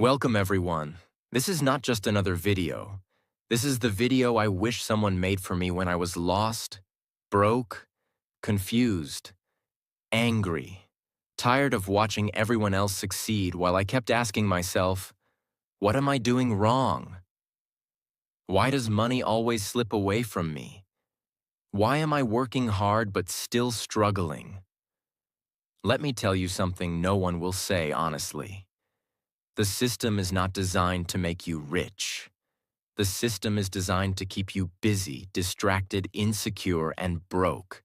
Welcome everyone. This is not just another video. This is the video I wish someone made for me when I was lost, broke, confused, angry, tired of watching everyone else succeed while I kept asking myself, what am I doing wrong? Why does money always slip away from me? Why am I working hard but still struggling? Let me tell you something no one will say honestly. The system is not designed to make you rich. The system is designed to keep you busy, distracted, insecure, and broke,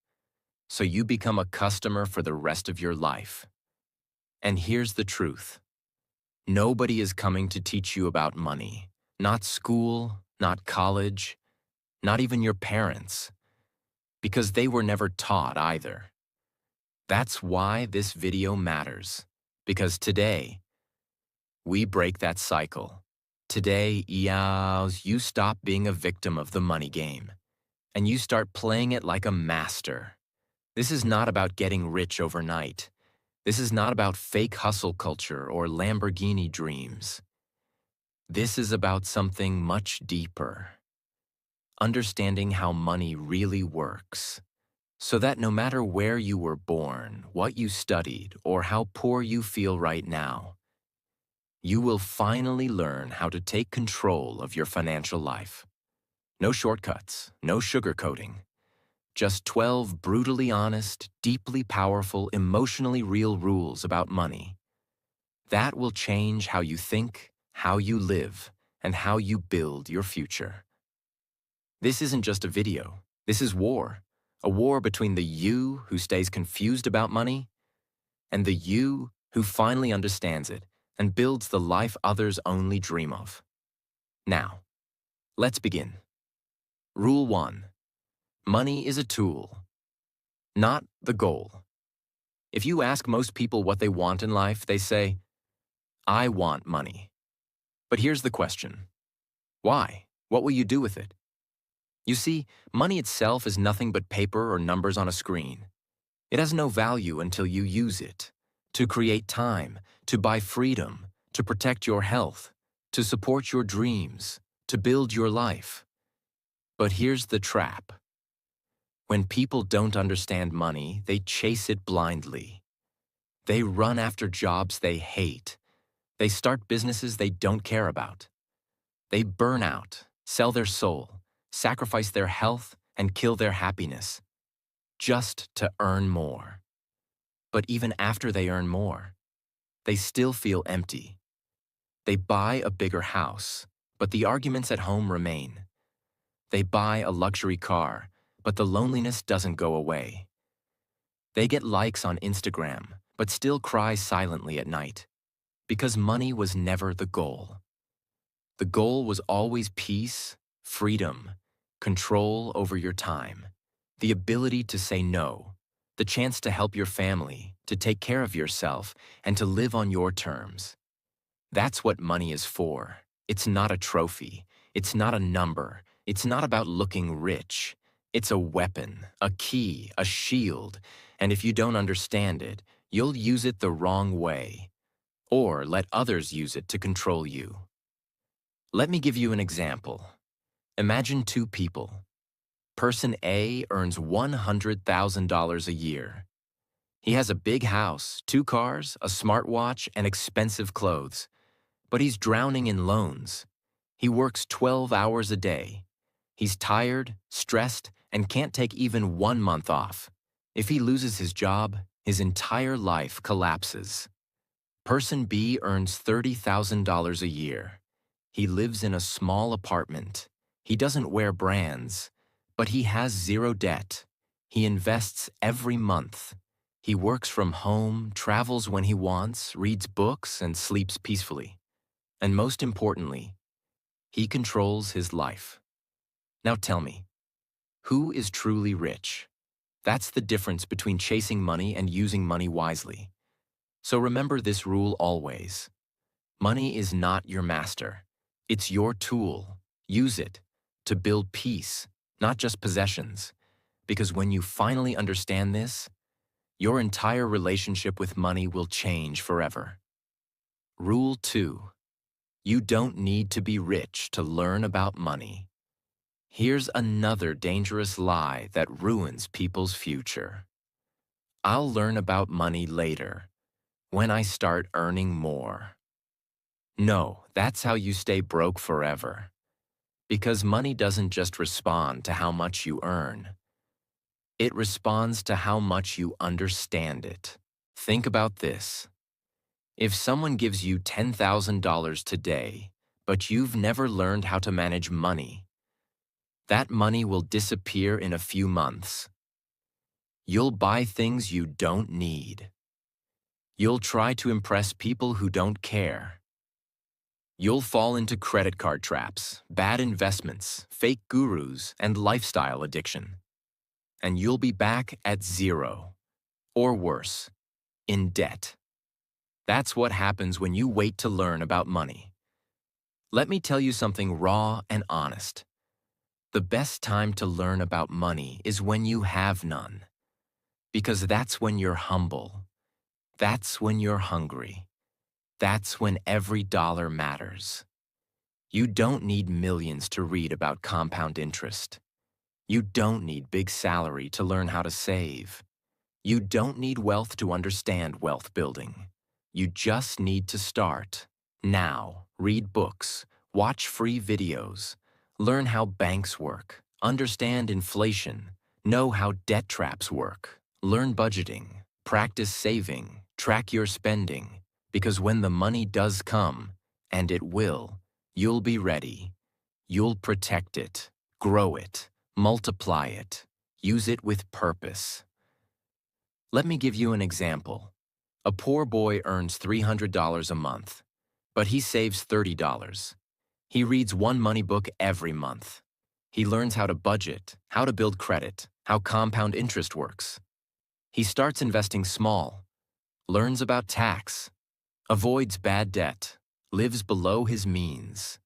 so you become a customer for the rest of your life. And here's the truth. Nobody is coming to teach you about money. Not school, not college, not even your parents, because they were never taught either. That's why this video matters, because today, we break that cycle. Today, you stop being a victim of the money game, and you start playing it like a master. This is not about getting rich overnight. This is not about fake hustle culture or Lamborghini dreams. This is about something much deeper. Understanding how money really works, so that no matter where you were born, what you studied, or how poor you feel right now, you will finally learn how to take control of your financial life. No shortcuts, no sugarcoating. Just 12 brutally honest, deeply powerful, emotionally real rules about money. That will change how you think, how you live, and how you build your future. This isn't just a video. This is war. A war between the you who stays confused about money and the you who finally understands it and builds the life others only dream of. Now, let's begin. Rule 1. Money is a tool, not the goal. If you ask most people what they want in life, they say, I want money. But here's the question. Why? What will you do with it? You see, money itself is nothing but paper or numbers on a screen. It has no value until you use it. To create time, to buy freedom, to protect your health, to support your dreams, to build your life. But here's the trap. When people don't understand money, they chase it blindly. They run after jobs they hate. They start businesses they don't care about. They burn out, sell their soul, sacrifice their health, and kill their happiness, just to earn more. But even after they earn more, they still feel empty. They buy a bigger house, but the arguments at home remain. They buy a luxury car, but the loneliness doesn't go away. They get likes on Instagram, but still cry silently at night, because money was never the goal. The goal was always peace, freedom, control over your time, the ability to say no, the chance to help your family, to take care of yourself, and to live on your terms. That's what money is for. It's not a trophy. It's not a number. It's not about looking rich. It's a weapon, a key, a shield, and if you don't understand it, you'll use it the wrong way, or let others use it to control you. Let me give you an example. Imagine two people. Person A earns $100,000 a year. He has a big house, 2 cars, a smartwatch, and expensive clothes. But he's drowning in loans. He works 12 hours a day. He's tired, stressed, and can't take even 1 month off. If he loses his job, his entire life collapses. Person B earns $30,000 a year. He lives in a small apartment. He doesn't wear brands, but he has 0 debt. He invests every month. He works from home, travels when he wants, reads books, and sleeps peacefully. And most importantly, he controls his life. Now tell me, who is truly rich? That's the difference between chasing money and using money wisely. So remember this rule always. Money is not your master. It's your tool. Use it to build peace, not just possessions. Because when you finally understand this, your entire relationship with money will change forever. Rule 2. You don't need to be rich to learn about money. Here's another dangerous lie that ruins people's future. I'll learn about money later, when I start earning more. No, that's how you stay broke forever. Because money doesn't just respond to how much you earn. It responds to how much you understand it. Think about this. If someone gives you $10,000 today, but you've never learned how to manage money, that money will disappear in a few months. You'll buy things you don't need. You'll try to impress people who don't care. You'll fall into credit card traps, bad investments, fake gurus, and lifestyle addiction. And you'll be back at zero, or worse, in debt. That's what happens when you wait to learn about money. Let me tell you something raw and honest. The best time to learn about money is when you have none. Because that's when you're humble. That's when you're hungry. That's when every dollar matters. You don't need millions to read about compound interest. You don't need big salary to learn how to save. You don't need wealth to understand wealth building. You just need to start. Now, read books, watch free videos, learn how banks work, understand inflation, know how debt traps work, learn budgeting, practice saving, track your spending, because when the money does come, and it will, you'll be ready. You'll protect it, grow it, multiply it, use it with purpose. Let me give you an example. A poor boy earns $300 a month, but he saves $30. He reads one money book every month. He learns how to budget, how to build credit, how compound interest works. He starts investing small, learns about tax, avoids bad debt, lives below his means.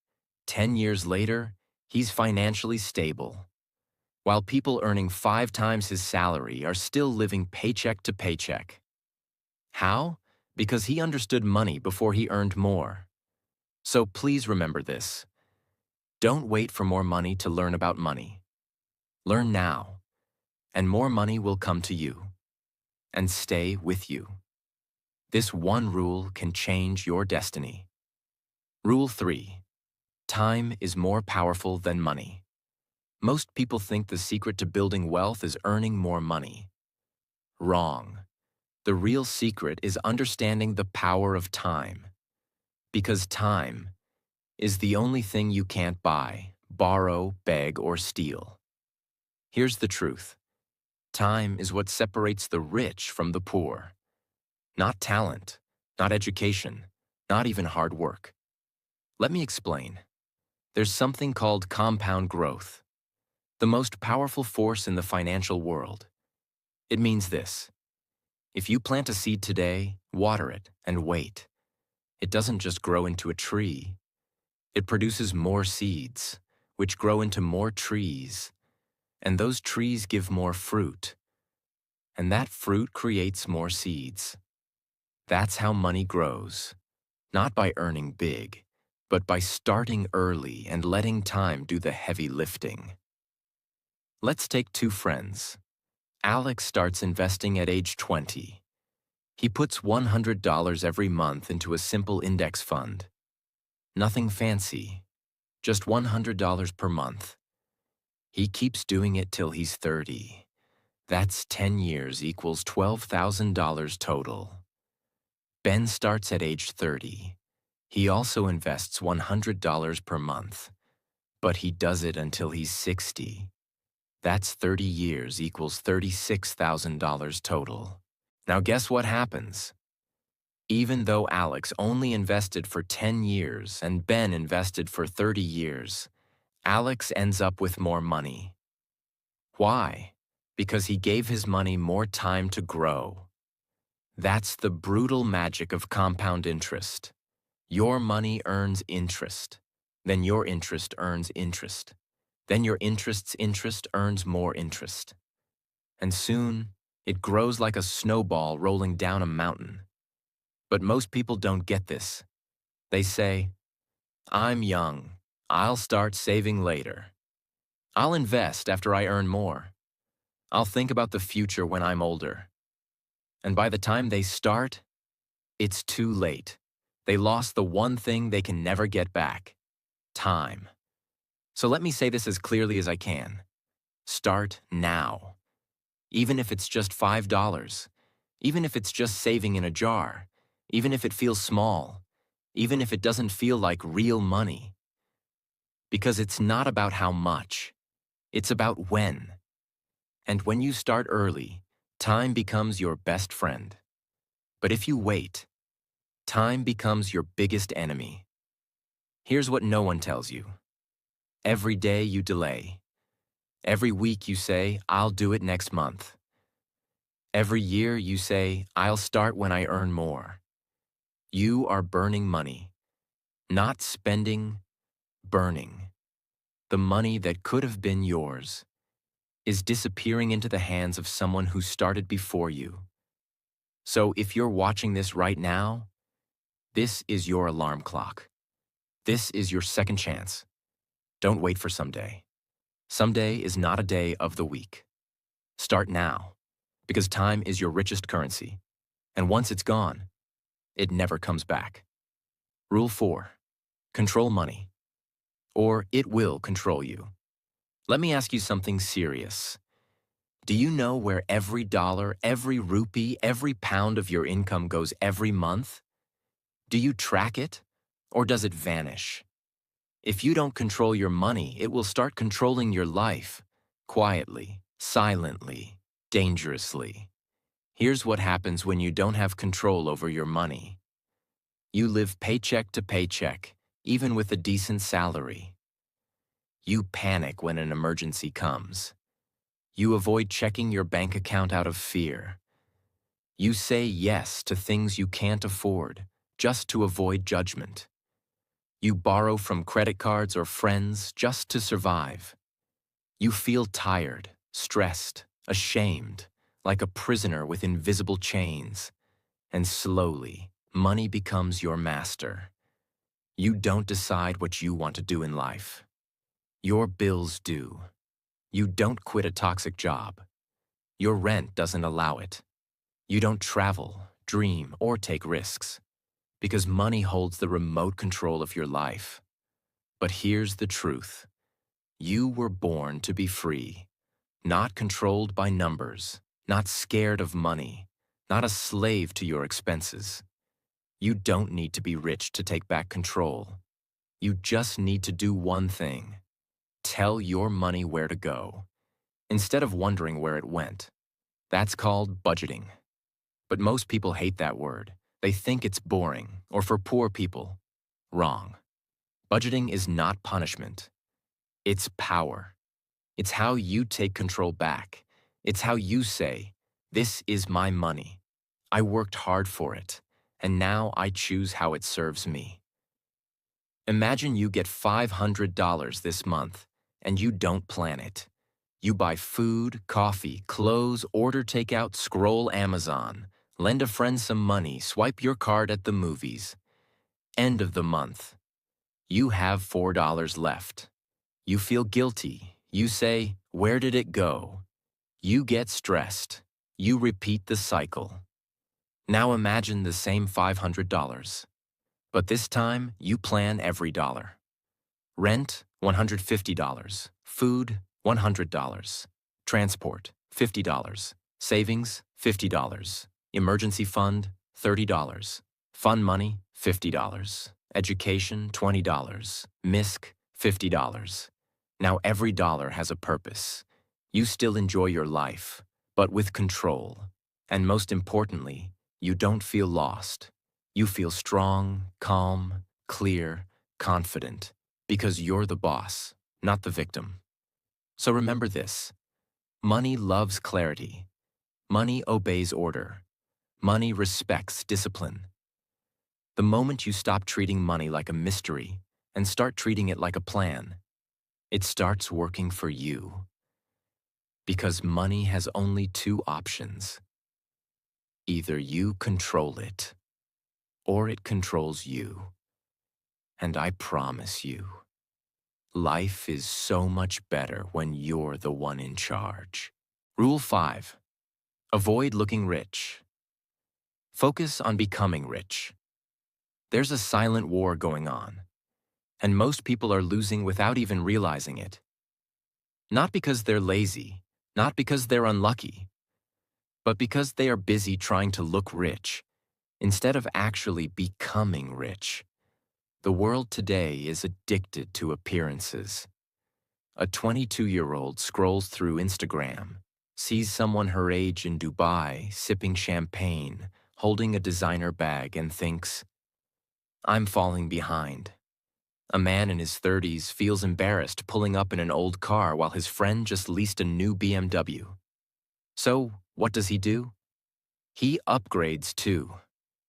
10 years later, he's financially stable, while people earning 5 times his salary are still living paycheck to paycheck. How? Because he understood money before he earned more. So please remember this. Don't wait for more money to learn about money. Learn now, and more money will come to you and stay with you. This one rule can change your destiny. Rule 3. Time is more powerful than money. Most people think the secret to building wealth is earning more money. Wrong. The real secret is understanding the power of time. Because time is the only thing you can't buy, borrow, beg, or steal. Here's the truth. Time is what separates the rich from the poor. Not talent, not education, not even hard work. Let me explain. There's something called compound growth, the most powerful force in the financial world. It means this. If you plant a seed today, water it, and wait, it doesn't just grow into a tree. It produces more seeds, which grow into more trees, and those trees give more fruit, and that fruit creates more seeds. That's how money grows, not by earning big, but by starting early and letting time do the heavy lifting. Let's take 2 friends. Alex starts investing at age 20. He puts $100 every month into a simple index fund. Nothing fancy, just $100 per month. He keeps doing it till he's 30. That's 10 years equals $12,000 total. Ben starts at age 30. He also invests $100 per month, but he does it until he's 60. That's 30 years equals $36,000 total. Now guess what happens? Even though Alex only invested for 10 years and Ben invested for 30 years, Alex ends up with more money. Why? Because he gave his money more time to grow. That's the brutal magic of compound interest. Your money earns interest. Then your interest earns interest. Then your interest's interest earns more interest. And soon, it grows like a snowball rolling down a mountain. But most people don't get this. They say, I'm young. I'll start saving later. I'll invest after I earn more. I'll think about the future when I'm older. And by the time they start, it's too late. They lost the one thing they can never get back: time. So let me say this as clearly as I can. Start now. Even if it's just $5, even if it's just saving in a jar, even if it feels small, even if it doesn't feel like real money. Because it's not about how much, it's about when. And when you start early, time becomes your best friend. But if you wait, time becomes your biggest enemy. Here's what no one tells you. Every day you delay. Every week you say, I'll do it next month. Every year you say, I'll start when I earn more. You are burning money. Not spending, burning. The money that could have been yours is disappearing into the hands of someone who started before you. So if you're watching this right now, this is your alarm clock. This is your second chance. Don't wait for someday. Someday is not a day of the week. Start now, because time is your richest currency. And once it's gone, it never comes back. Rule 4. Control money, or it will control you. Let me ask you something serious. Do you know where every dollar, every rupee, every pound of your income goes every month? Do you track it, or does it vanish? If you don't control your money, it will start controlling your life, quietly, silently, dangerously. Here's what happens when you don't have control over your money. You live paycheck to paycheck, even with a decent salary. You panic when an emergency comes. You avoid checking your bank account out of fear. You say yes to things you can't afford, just to avoid judgment. You borrow from credit cards or friends just to survive. You feel tired, stressed, ashamed, like a prisoner with invisible chains. And slowly, money becomes your master. You don't decide what you want to do in life. Your bills do. You don't quit a toxic job. Your rent doesn't allow it. You don't travel, dream, or take risks. Because money holds the remote control of your life. But here's the truth. You were born to be free, not controlled by numbers, not scared of money, not a slave to your expenses. You don't need to be rich to take back control. You just need to do one thing. Tell your money where to go, instead of wondering where it went. That's called budgeting. But most people hate that word. They think it's boring, or for poor people. Wrong. Budgeting is not punishment. It's power. It's how you take control back. It's how you say, this is my money. I worked hard for it, and now I choose how it serves me. Imagine you get $500 this month, and you don't plan it. You buy food, coffee, clothes, order takeout, scroll Amazon, lend a friend some money, swipe your card at the movies. End of the month. You have $4 left. You feel guilty. You say, where did it go? You get stressed. You repeat the cycle. Now imagine the same $500. But this time, you plan every dollar. Rent, $150. Food, $100. Transport, $50. Savings, $50. Emergency fund, $30. Fun money, $50. Education, $20. MISC, $50. Now every dollar has a purpose. You still enjoy your life, but with control. And most importantly, you don't feel lost. You feel strong, calm, clear, confident, because you're the boss, not the victim. So remember this. Money loves clarity. Money obeys order. Money respects discipline. The moment you stop treating money like a mystery and start treating it like a plan, it starts working for you. Because money has only two options. Either you control it, or it controls you. And I promise you, life is so much better when you're the one in charge. Rule 5. Avoid looking rich. Focus on becoming rich. There's a silent war going on, and most people are losing without even realizing it. Not because they're lazy, not because they're unlucky, but because they are busy trying to look rich instead of actually becoming rich. The world today is addicted to appearances. A 22-year-old scrolls through Instagram, sees someone her age in Dubai sipping champagne, holding a designer bag, and thinks, I'm falling behind. A man in his 30s feels embarrassed pulling up in an old car while his friend just leased a new BMW. So, what does he do? He upgrades too,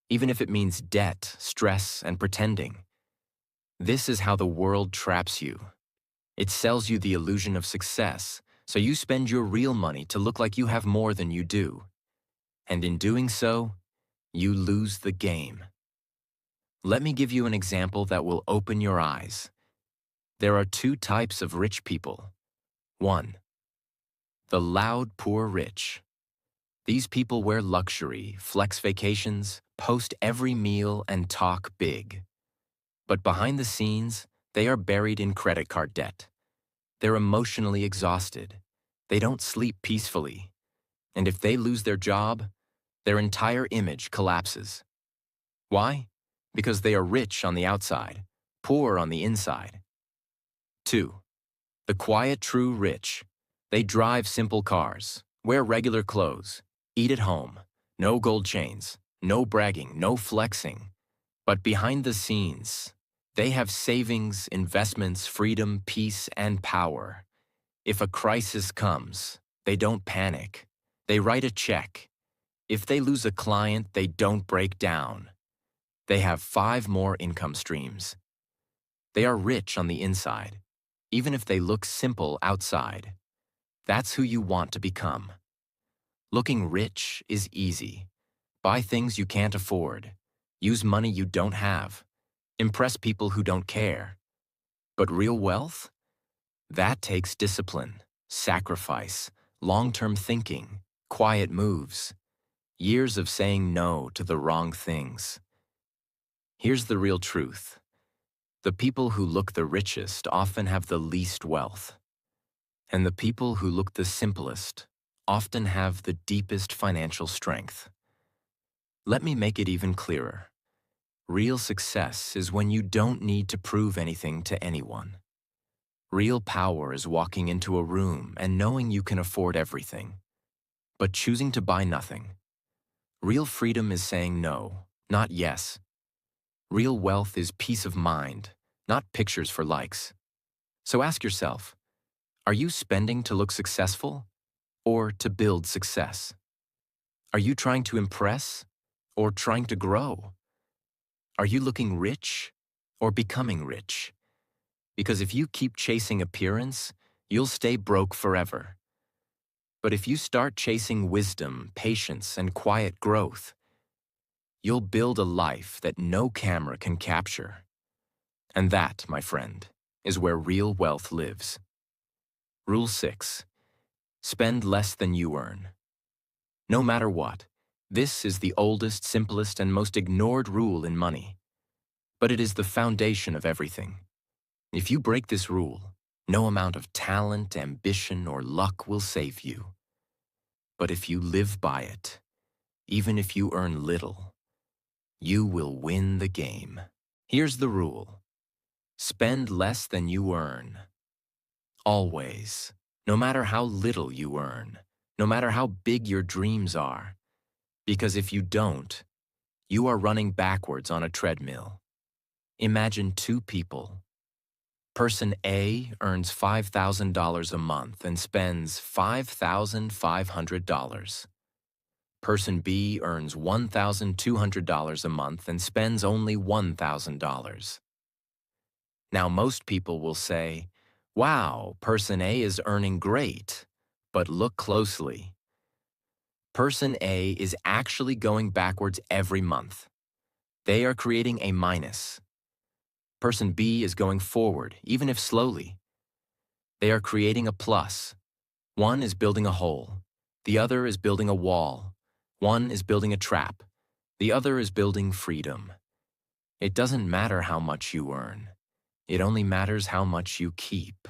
even if it means debt, stress, and pretending. This is how the world traps you. It sells you the illusion of success, so you spend your real money to look like you have more than you do. And in doing so, you lose the game. Let me give you an example that will open your eyes. There are two types of rich people. 1. The loud poor rich. These people wear luxury, flex vacations, post every meal, and talk big. But behind the scenes, they are buried in credit card debt. They're emotionally exhausted. They don't sleep peacefully. And if they lose their job, their entire image collapses. Why? Because they are rich on the outside, poor on the inside. 2. The quiet, true rich. They drive simple cars, wear regular clothes, eat at home, no gold chains, no bragging, no flexing. But behind the scenes, they have savings, investments, freedom, peace, and power. If a crisis comes, they don't panic. They write a check. If they lose a client, they don't break down. They have 5 more income streams. They are rich on the inside, even if they look simple outside. That's who you want to become. Looking rich is easy. Buy things you can't afford. Use money you don't have. Impress people who don't care. But real wealth? That takes discipline, sacrifice, long-term thinking, quiet moves, years of saying no to the wrong things. Here's the real truth. The people who look the richest often have the least wealth. And the people who look the simplest often have the deepest financial strength. Let me make it even clearer. Real success is when you don't need to prove anything to anyone. Real power is walking into a room and knowing you can afford everything, but choosing to buy nothing. Real freedom is saying no, not yes. Real wealth is peace of mind, not pictures for likes. So ask yourself, are you spending to look successful or to build success? Are you trying to impress or trying to grow? Are you looking rich or becoming rich? Because if you keep chasing appearance, you'll stay broke forever. But if you start chasing wisdom, patience, and quiet growth, you'll build a life that no camera can capture. And that, my friend, is where real wealth lives. Rule 6. Spend less than you earn. No matter what, this is the oldest, simplest, and most ignored rule in money. But it is the foundation of everything. If you break this rule, no amount of talent, ambition, or luck will save you. But if you live by it, even if you earn little, you will win the game. Here's the rule. Spend less than you earn. Always. No matter how little you earn. No matter how big your dreams are. Because if you don't, you are running backwards on a treadmill. Imagine two people. Person A earns $5,000 a month and spends $5,500. Person B earns $1,200 a month and spends only $1,000. Now, most people will say, wow, person A is earning great. But look closely. Person A is actually going backwards every month. They are creating a minus. Person B is going forward, even if slowly. They are creating a plus. One is building a hole. The other is building a wall. One is building a trap. The other is building freedom. It doesn't matter how much you earn. It only matters how much you keep.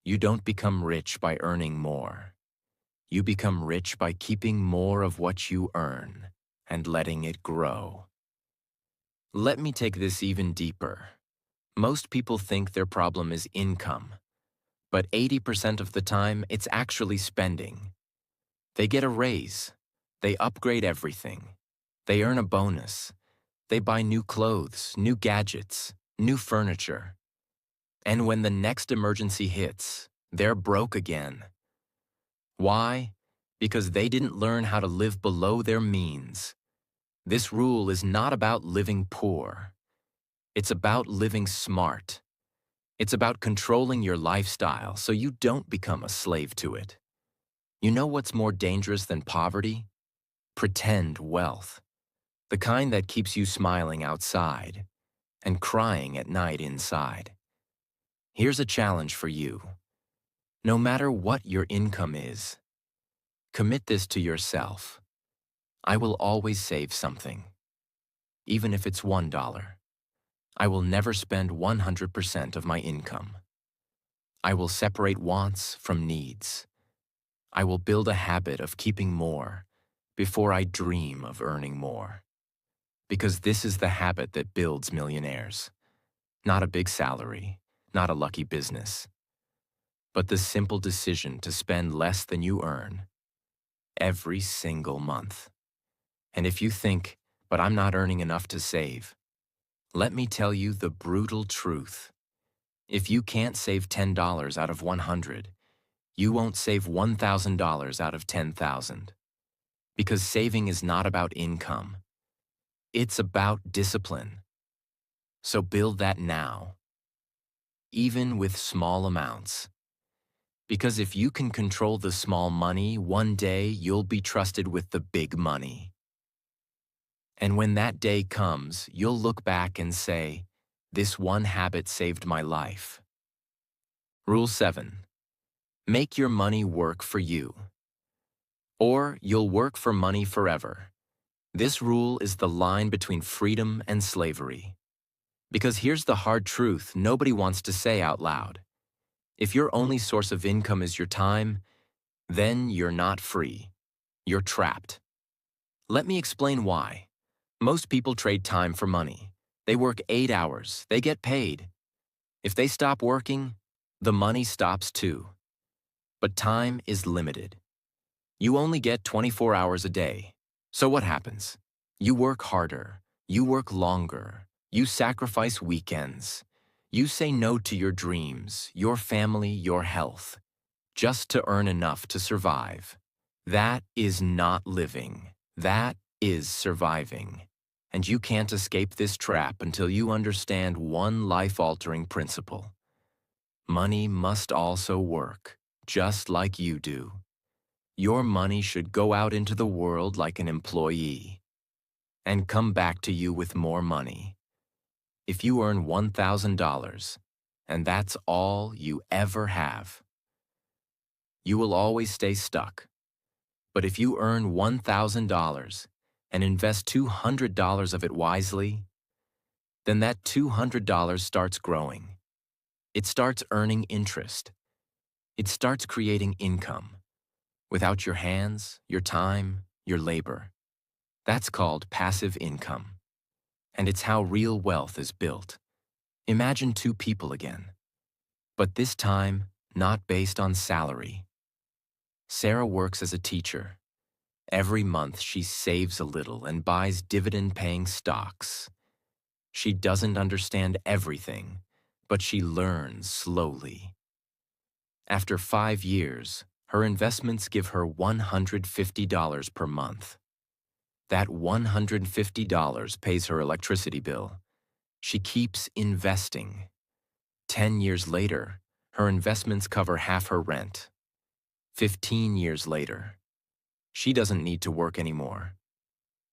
You don't become rich by earning more. You become rich by keeping more of what you earn and letting it grow. Let me take this even deeper. Most people think their problem is income, but 80% of the time it's actually spending. They get a raise. They upgrade everything. They earn a bonus. They buy new clothes, new gadgets, new furniture. And when the next emergency hits, they're broke again. Why? Because they didn't learn how to live below their means. This rule is not about living poor. It's about living smart. It's about controlling your lifestyle so you don't become a slave to it. You know what's more dangerous than poverty? Pretend wealth. The kind that keeps you smiling outside and crying at night inside. Here's a challenge for you. No matter what your income is, commit this to yourself. I will always save something, even if it's $1. I will never spend 100% of my income. I will separate wants from needs. I will build a habit of keeping more before I dream of earning more. Because this is the habit that builds millionaires. Not a big salary, not a lucky business, but the simple decision to spend less than you earn every single month. And if you think, but I'm not earning enough to save, let me tell you the brutal truth. If you can't save $10 out of 100, you won't save $1,000 out of 10,000. Because saving is not about income. It's about discipline. So build that now, even with small amounts. Because if you can control the small money, one day you'll be trusted with the big money. And when that day comes, you'll look back and say, this one habit saved my life. Rule 7. Make your money work for you. Or you'll work for money forever. This rule is the line between freedom and slavery. Because here's the hard truth nobody wants to say out loud. If your only source of income is your time, then you're not free. You're trapped. Let me explain why. Most people trade time for money. They work 8 hours. They get paid. If they stop working, the money stops too. But time is limited. You only get 24 hours a day. So what happens? You work harder. You work longer. You sacrifice weekends. You say no to your dreams, your family, your health, just to earn enough to survive. That is not living. That is surviving. And you can't escape this trap until you understand one life-altering principle. Money must also work, just like you do. Your money should go out into the world like an employee and come back to you with more money. If you earn $1,000, and that's all you ever have, you will always stay stuck. But if you earn $1,000 and invest $200 of it wisely, then that $200 starts growing. It starts earning interest. It starts creating income without your hands, your time, your labor. That's called passive income. And it's how real wealth is built. Imagine two people again, but this time not based on salary. Sarah works as a teacher. Every month she saves a little and buys dividend-paying stocks. She doesn't understand everything, but she learns slowly. After 5 years, her investments give her $150 per month. That $150 pays her electricity bill. She keeps investing. 10 years later, her investments cover half her rent. 15 years later, she doesn't need to work anymore.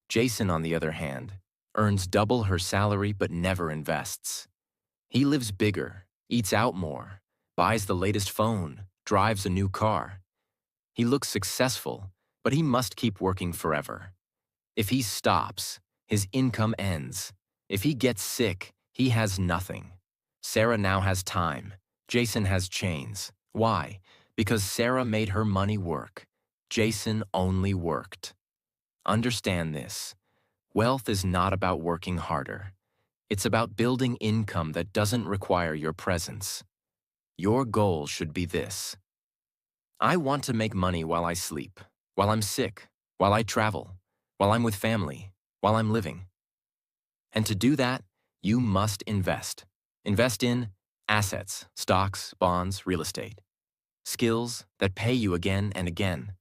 Jason, on the other hand, earns double her salary but never invests. He lives bigger, eats out more, buys the latest phone, drives a new car. He looks successful, but he must keep working forever. If he stops, his income ends. If he gets sick, he has nothing. Sarah now has time. Jason has chains. Why? Because Sarah made her money work. Jason only worked. Understand this. Wealth is not about working harder. It's about building income that doesn't require your presence. Your goal should be this. I want to make money while I sleep, while I'm sick, while I travel, while I'm with family, while I'm living. And to do that, you must invest. Invest in assets, stocks, bonds, real estate. Skills that pay you again and again.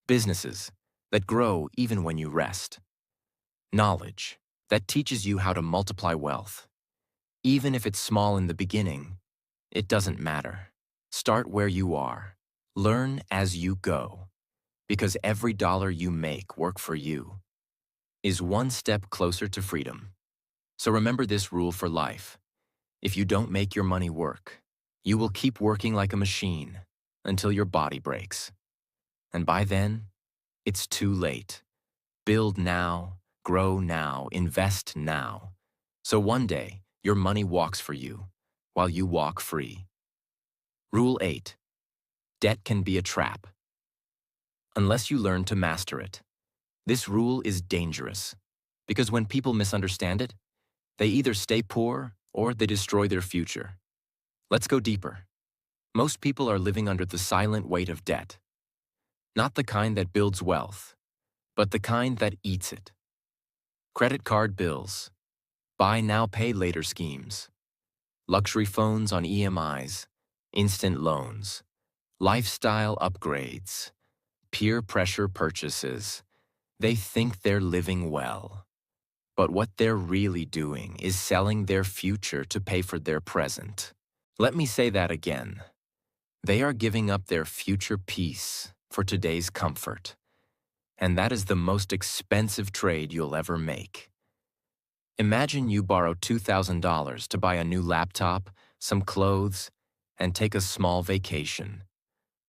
Businesses that grow even when you rest. Knowledge that teaches you how to multiply wealth. Even if it's small in the beginning, it doesn't matter. Start where you are. Learn as you go. Because every dollar you make work for you is one step closer to freedom. So remember this rule for life. If you don't make your money work, you will keep working like a machine until your body breaks. And by then, it's too late. Build now, grow now, invest now. So one day, your money walks for you, while you walk free. Rule 8. Debt can be a trap, unless you learn to master it. This rule is dangerous, because when people misunderstand it, they either stay poor or they destroy their future. Let's go deeper. Most people are living under the silent weight of debt. Not the kind that builds wealth, but the kind that eats it. Credit card bills, buy now, pay later schemes, luxury phones on EMIs, instant loans, lifestyle upgrades, peer pressure purchases. They think they're living well. But what they're really doing is selling their future to pay for their present. Let me say that again. They are giving up their future peace for today's comfort. And that is the most expensive trade you'll ever make. Imagine you borrow $2,000 to buy a new laptop, some clothes, and take a small vacation.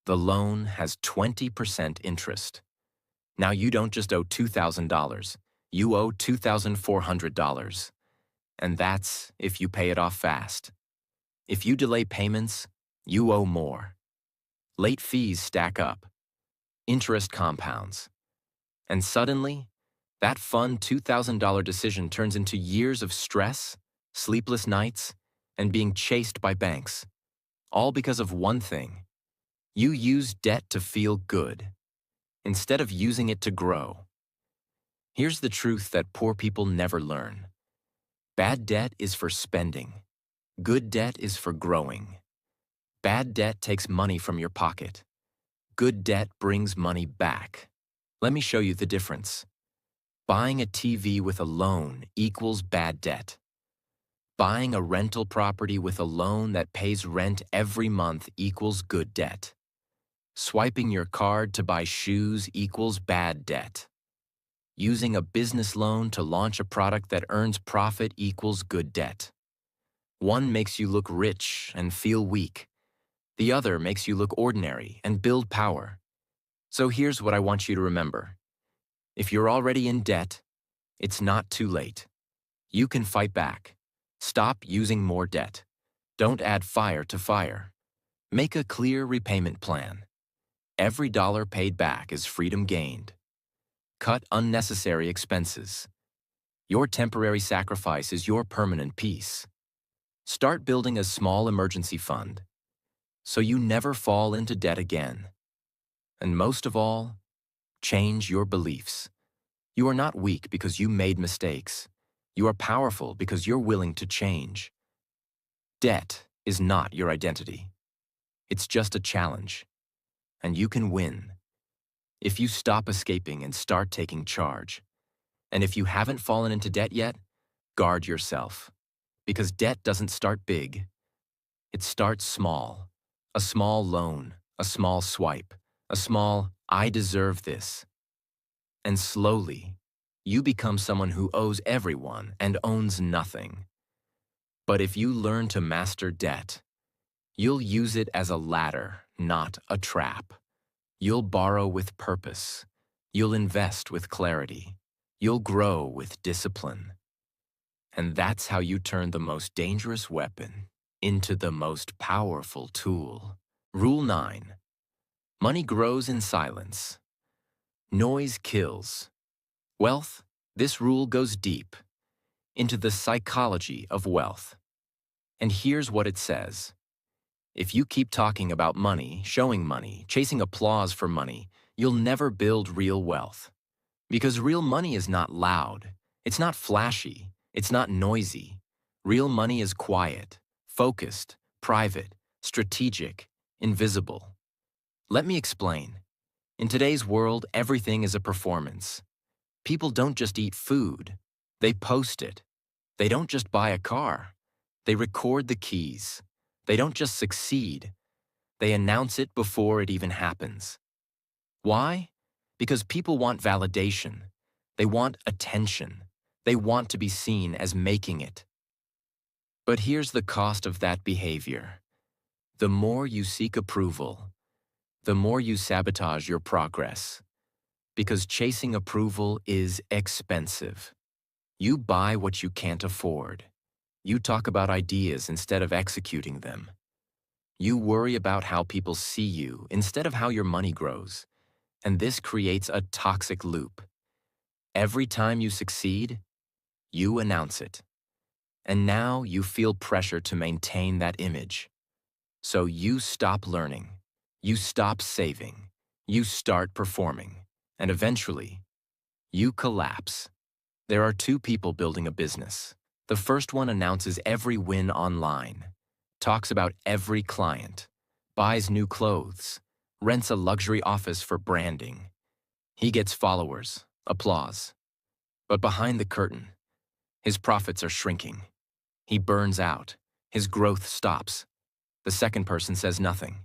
The loan has 20% interest. Now you don't just owe $2,000, you owe $2,400. And that's if you pay it off fast. If you delay payments, you owe more. Late fees stack up. Interest compounds. And suddenly, that fun $2,000 decision turns into years of stress, sleepless nights, and being chased by banks. All because of one thing. You use debt to feel good, instead of using it to grow. Here's the truth that poor people never learn. Bad debt is for spending. Good debt is for growing. Bad debt takes money from your pocket. Good debt brings money back. Let me show you the difference. Buying a TV with a loan equals bad debt. Buying a rental property with a loan that pays rent every month equals good debt. Swiping your card to buy shoes equals bad debt. Using a business loan to launch a product that earns profit equals good debt. One makes you look rich and feel weak. The other makes you look ordinary and build power. So here's what I want you to remember. If you're already in debt, it's not too late. You can fight back. Stop using more debt. Don't add fire to fire. Make a clear repayment plan. Every dollar paid back is freedom gained. Cut unnecessary expenses. Your temporary sacrifice is your permanent peace. Start building a small emergency fund, so you never fall into debt again. And most of all, change your beliefs. You are not weak because you made mistakes. You are powerful because you're willing to change. Debt is not your identity. It's just a challenge, and you can win. If you stop escaping and start taking charge. And if you haven't fallen into debt yet, guard yourself. Because debt doesn't start big. It starts small. A small loan, a small swipe, a small, I deserve this. And slowly, you become someone who owes everyone and owns nothing. But if you learn to master debt, you'll use it as a ladder, not a trap. You'll borrow with purpose. You'll invest with clarity. You'll grow with discipline. And that's how you turn the most dangerous weapon into the most powerful tool. Rule 9. Money grows in silence. Noise kills. Wealth, this rule goes deep into the psychology of wealth. And here's what it says. If you keep talking about money, showing money, chasing applause for money, you'll never build real wealth. Because real money is not loud. It's not flashy. It's not noisy. Real money is quiet, focused, private, strategic, invisible. Let me explain. In today's world, everything is a performance. People don't just eat food. They post it. They don't just buy a car. They record the keys. They don't just succeed. They announce it before it even happens. Why? Because people want validation. They want attention. They want to be seen as making it. But here's the cost of that behavior. The more you seek approval, the more you sabotage your progress. Because chasing approval is expensive. You buy what you can't afford. You talk about ideas instead of executing them. You worry about how people see you instead of how your money grows. And this creates a toxic loop. Every time you succeed, you announce it. And now you feel pressure to maintain that image. So you stop learning. You stop saving. You start performing. And eventually, you collapse. There are two people building a business. The first one announces every win online, talks about every client, buys new clothes, rents a luxury office for branding. He gets followers, applause. But behind the curtain, his profits are shrinking. He burns out. His growth stops. The second person says nothing.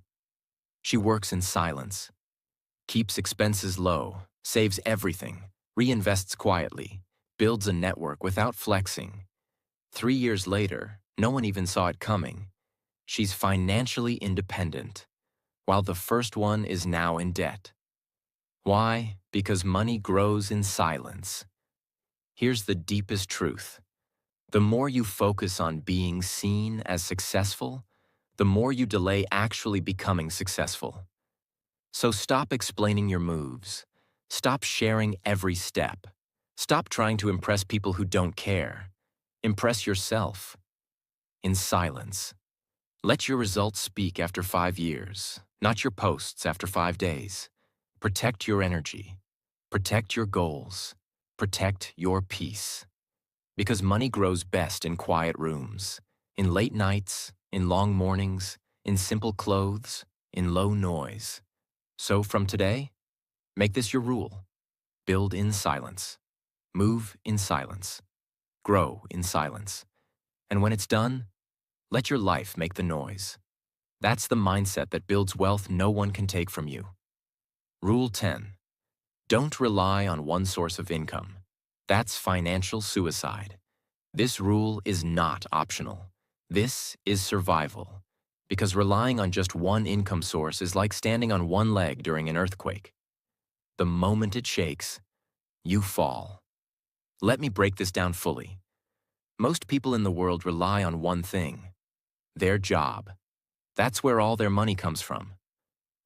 She works in silence, keeps expenses low, saves everything, reinvests quietly, builds a network without flexing. 3 years later, no one even saw it coming. She's financially independent, while the first one is now in debt. Why? Because money grows in silence. Here's the deepest truth. The more you focus on being seen as successful, the more you delay actually becoming successful. So stop explaining your moves. Stop sharing every step. Stop trying to impress people who don't care. Impress yourself. In silence. Let your results speak after 5 years, not your posts after 5 days. Protect your energy. Protect your goals. Protect your peace. Because money grows best in quiet rooms, in late nights, in long mornings, in simple clothes, in low noise. So from today, make this your rule. Build in silence. Move in silence. Grow in silence. And when it's done, let your life make the noise. That's the mindset that builds wealth no one can take from you. Rule 10. Don't rely on one source of income. That's financial suicide. This rule is not optional. This is survival. Because relying on just one income source is like standing on one leg during an earthquake. The moment it shakes, you fall. Let me break this down fully. Most people in the world rely on one thing: their job. That's where all their money comes from.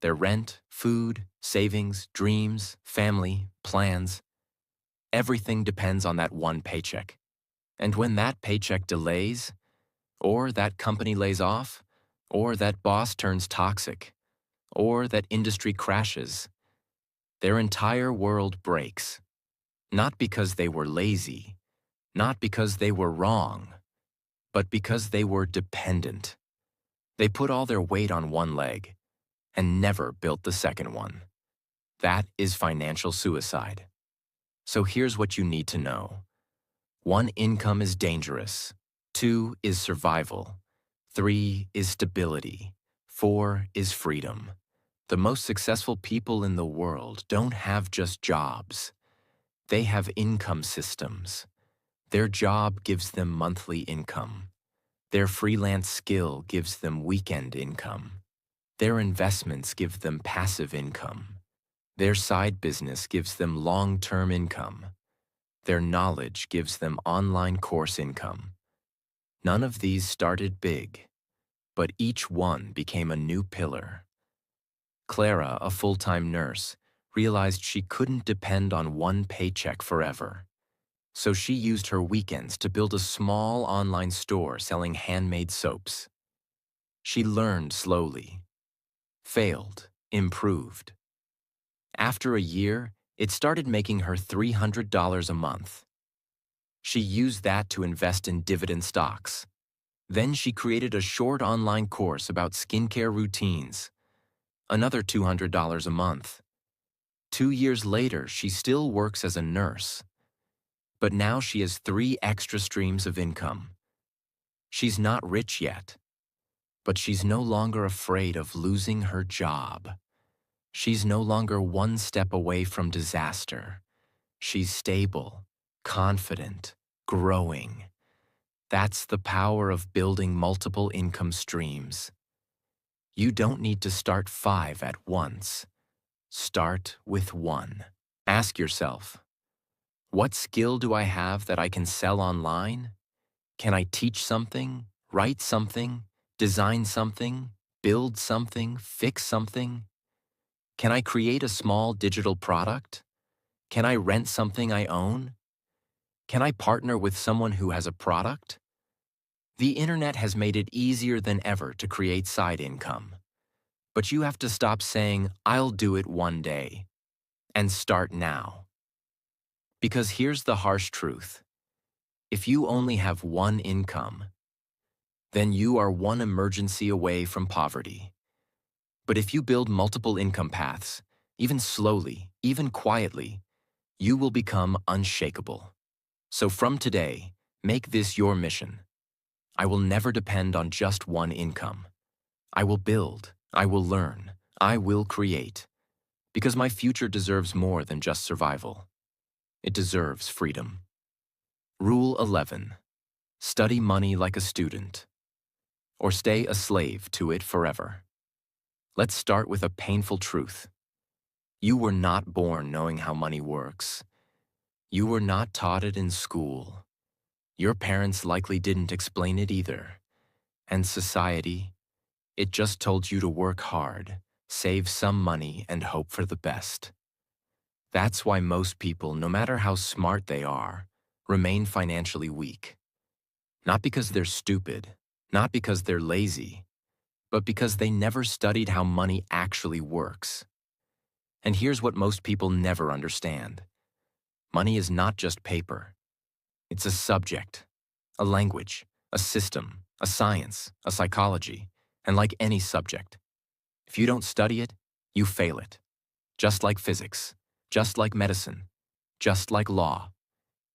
Their rent, food, savings, dreams, family, plans. Everything depends on that one paycheck. And when that paycheck delays, or that company lays off, or that boss turns toxic, or that industry crashes, their entire world breaks. Not because they were lazy, not because they were wrong, but because they were dependent. They put all their weight on one leg and never built the second one. That is financial suicide. So here's what you need to know. 1, income is dangerous. 2 is survival. 3 is stability. 4 is freedom. The most successful people in the world don't have just jobs. They have income systems. Their job gives them monthly income. Their freelance skill gives them weekend income. Their investments give them passive income. Their side business gives them long-term income. Their knowledge gives them online course income. None of these started big, but each one became a new pillar. Clara, a full-time nurse, realized she couldn't depend on one paycheck forever. So she used her weekends to build a small online store selling handmade soaps. She learned slowly, failed, improved. After a year, it started making her $300 a month. She used that to invest in dividend stocks. Then she created a short online course about skincare routines, another $200 a month. 2 years later, she still works as a nurse, but now she has 3 extra streams of income. She's not rich yet, but she's no longer afraid of losing her job. She's no longer one step away from disaster. She's stable, confident, growing. That's the power of building multiple income streams. You don't need to start 5 at once. Start with 1. Ask yourself, what skill do I have that I can sell online? Can I teach something, write something, design something, build something, fix something? Can I create a small digital product? Can I rent something I own? Can I partner with someone who has a product? The internet has made it easier than ever to create side income. But you have to stop saying, "I'll do it one day," and start now. Because here's the harsh truth. If you only have one income, then you are one emergency away from poverty. But if you build multiple income paths, even slowly, even quietly, you will become unshakable. So from today, make this your mission. I will never depend on just one income. I will build, I will learn, I will create. Because my future deserves more than just survival. It deserves freedom. Rule 11. Study money like a student, or stay a slave to it forever. Let's start with a painful truth. You were not born knowing how money works. You were not taught it in school. Your parents likely didn't explain it either. And society, it just told you to work hard, save some money, and hope for the best. That's why most people, no matter how smart they are, remain financially weak. Not because they're stupid, not because they're lazy, but because they never studied how money actually works. And here's what most people never understand. Money is not just paper. It's a subject, a language, a system, a science, a psychology, and like any subject, if you don't study it, you fail it. Just like physics, just like medicine, just like law.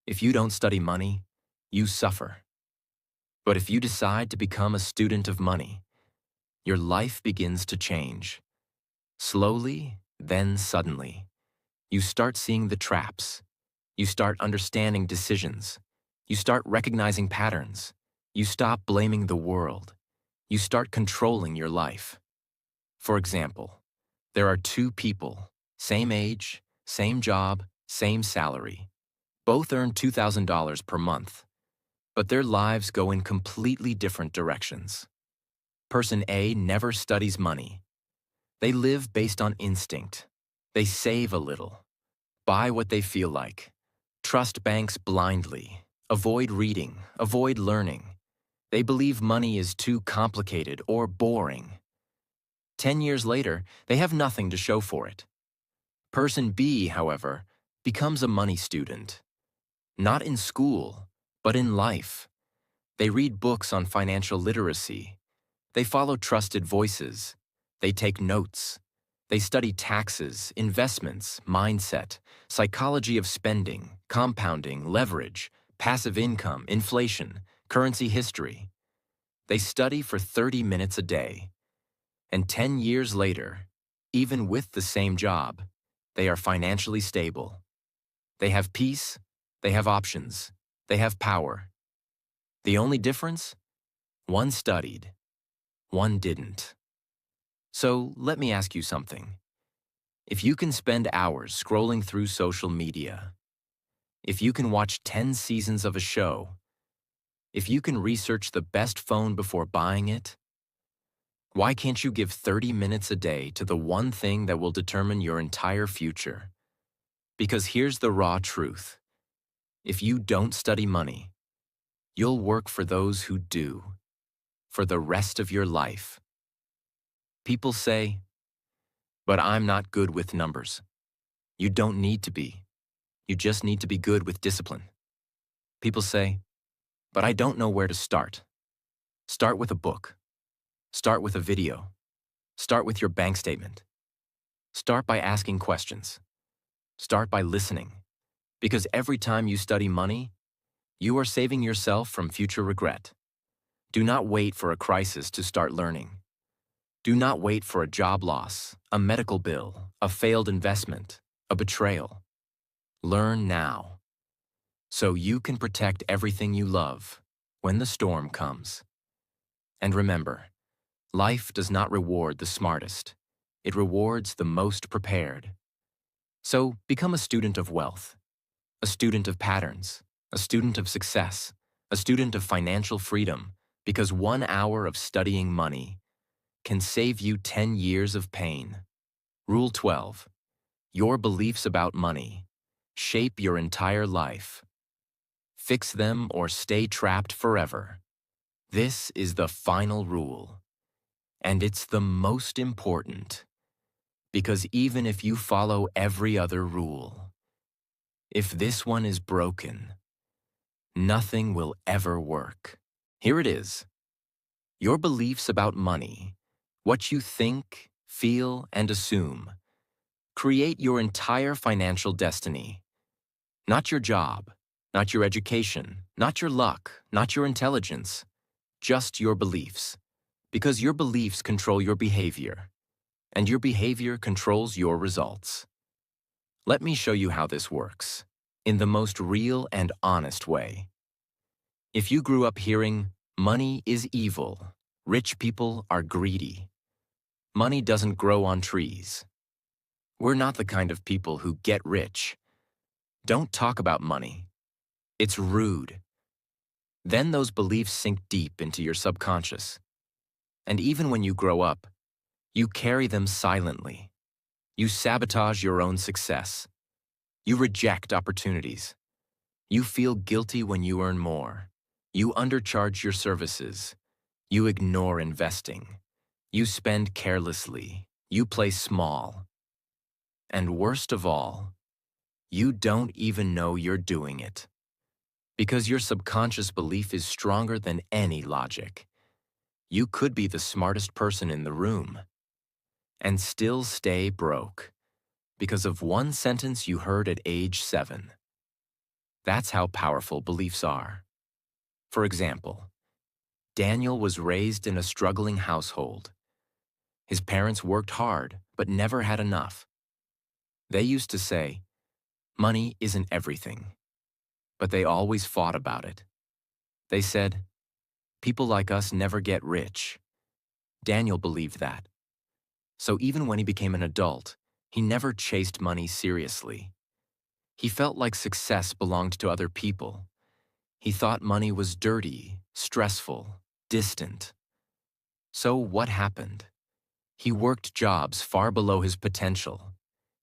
If you don't study money, you suffer. But if you decide to become a student of money, your life begins to change. Slowly, then suddenly, you start seeing the traps. You start understanding decisions. You start recognizing patterns. You stop blaming the world. You start controlling your life. For example, there are 2 people, same age, same job, same salary. Both earn $2,000 per month, but their lives go in completely different directions. Person A never studies money. They live based on instinct. They save a little, buy what they feel like, trust banks blindly, avoid reading, avoid learning. They believe money is too complicated or boring. 10 years later, they have nothing to show for it. Person B, however, becomes a money student. Not in school, but in life. They read books on financial literacy. They follow trusted voices. They take notes. They study taxes, investments, mindset, psychology of spending, compounding, leverage, passive income, inflation, currency history. They study for 30 minutes a day. And 10 years later, even with the same job, they are financially stable. They have peace, they have options, they have power. The only difference? One studied, one didn't. So let me ask you something. If you can spend hours scrolling through social media, if you can watch 10 seasons of a show, if you can research the best phone before buying it, why can't you give 30 minutes a day to the one thing that will determine your entire future? Because here's the raw truth. If you don't study money, you'll work for those who do, for the rest of your life. People say, but I'm not good with numbers. You don't need to be. You just need to be good with discipline. People say, but I don't know where to start. Start with a book. Start with a video. Start with your bank statement. Start by asking questions. Start by listening. Because every time you study money, you are saving yourself from future regret. Do not wait for a crisis to start learning. Do not wait for a job loss, a medical bill, a failed investment, a betrayal. Learn now, so you can protect everything you love when the storm comes. And remember, life does not reward the smartest. It rewards the most prepared. So become a student of wealth, a student of patterns, a student of success, a student of financial freedom, because 1 hour of studying money can save you 10 years of pain. Rule 12. Your beliefs about money shape your entire life. Fix them or stay trapped forever. This is the final rule. And it's the most important. Because even if you follow every other rule, if this one is broken, nothing will ever work. Here it is. Your beliefs about money, what you think, feel, and assume, create your entire financial destiny. Not your job, not your education, not your luck, not your intelligence, just your beliefs. Because your beliefs control your behavior, and your behavior controls your results. Let me show you how this works, in the most real and honest way. If you grew up hearing, money is evil, rich people are greedy, money doesn't grow on trees, we're not the kind of people who get rich, don't talk about money, it's rude. Then those beliefs sink deep into your subconscious. And even when you grow up, you carry them silently. You sabotage your own success. You reject opportunities. You feel guilty when you earn more. You undercharge your services. You ignore investing. You spend carelessly. You play small. And worst of all, you don't even know you're doing it. Because your subconscious belief is stronger than any logic. You could be the smartest person in the room and still stay broke because of one sentence you heard at age 7. That's how powerful beliefs are. For example, Daniel was raised in a struggling household. His parents worked hard but never had enough. They used to say, money isn't everything, but they always fought about it. They said, people like us never get rich. Daniel believed that. So even when he became an adult, he never chased money seriously. He felt like success belonged to other people. He thought money was dirty, stressful, distant. So what happened? He worked jobs far below his potential.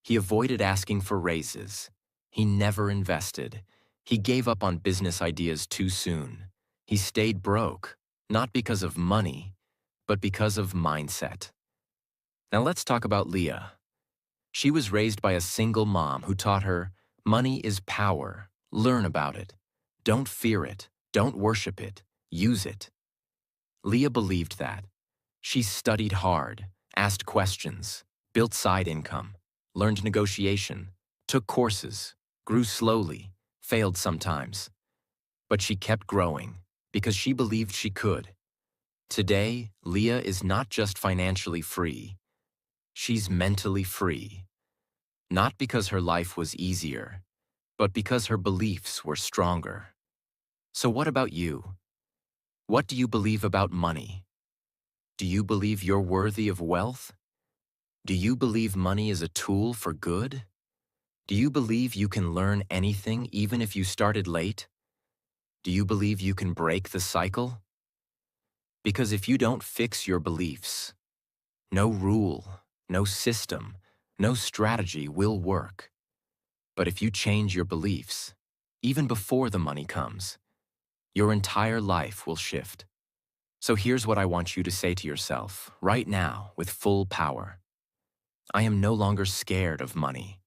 He avoided asking for raises. He never invested. He gave up on business ideas too soon. He stayed broke, not because of money, but because of mindset. Now let's talk about Leah. She was raised by a single mom who taught her, money is power, learn about it. Don't fear it, don't worship it, use it. Leah believed that. She studied hard, asked questions, built side income, learned negotiation, took courses, grew slowly, failed sometimes. But she kept growing because she believed she could. Today, Leah is not just financially free, she's mentally free. Not because her life was easier, but because her beliefs were stronger. So what about you? What do you believe about money? Do you believe you're worthy of wealth? Do you believe money is a tool for good? Do you believe you can learn anything even if you started late? Do you believe you can break the cycle? Because if you don't fix your beliefs, no rule, no system, no strategy will work. But if you change your beliefs, even before the money comes, your entire life will shift. So here's what I want you to say to yourself right now with full power. I am no longer scared of money.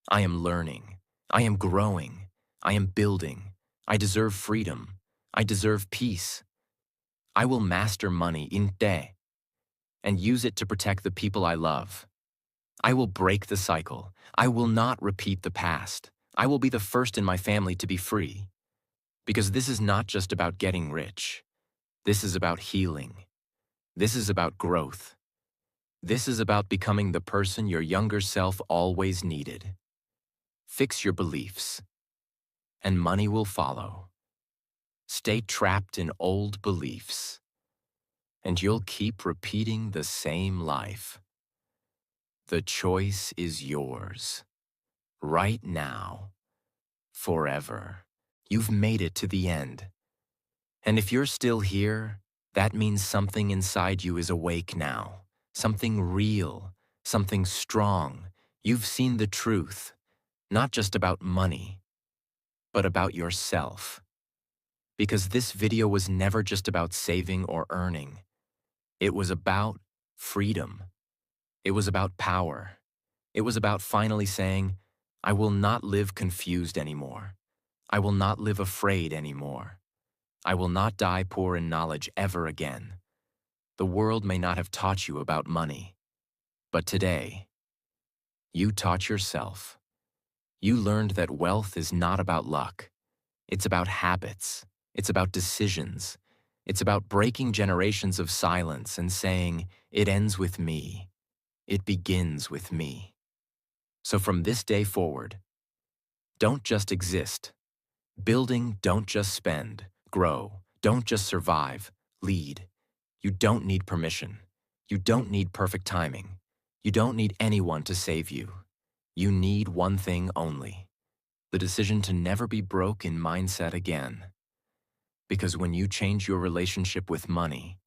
I am learning. I am growing. I am building. I deserve freedom. I deserve peace. I will master money in day and use it to protect the people I love. I will break the cycle. I will not repeat the past. I will be the first in my family to be free. Because this is not just about getting rich. This is about healing. This is about growth. This is about becoming the person your younger self always needed. Fix your beliefs, and money will follow. Stay trapped in old beliefs, and you'll keep repeating the same life. The choice is yours. Right now. Forever. You've made it to the end. And if you're still here, that means something inside you is awake now. Something real, something strong. You've seen the truth, not just about money, but about yourself. Because this video was never just about saving or earning. It was about freedom. It was about power. It was about finally saying, I will not live confused anymore. I will not live afraid anymore. I will not die poor in knowledge ever again. The world may not have taught you about money, but today, you taught yourself. You learned that wealth is not about luck. It's about habits. It's about decisions. It's about breaking generations of silence and saying, it ends with me. It begins with me. So from this day forward, don't just exist. Building, don't just spend. Grow, don't just survive. Lead. You don't need permission. You don't need perfect timing. You don't need anyone to save you. You need one thing only: the decision to never be broke in mindset again. Because when you change your relationship with money,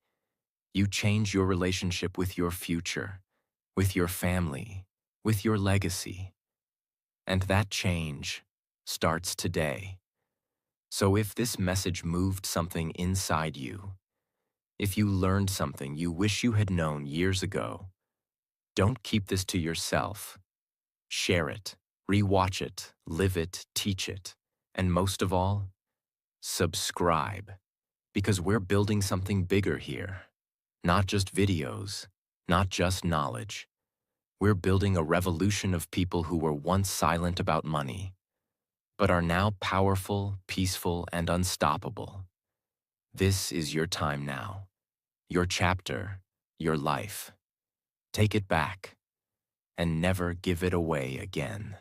you change your relationship with your future, with your family, with your legacy. And that change starts today. So if this message moved something inside you, if you learned something you wish you had known years ago, don't keep this to yourself. Share it, rewatch it, live it, teach it, and most of all, subscribe. Because we're building something bigger here. Not just videos, not just knowledge. We're building a revolution of people who were once silent about money, but are now powerful, peaceful, and unstoppable. This is your time now. Your chapter, your life. Take it back and never give it away again.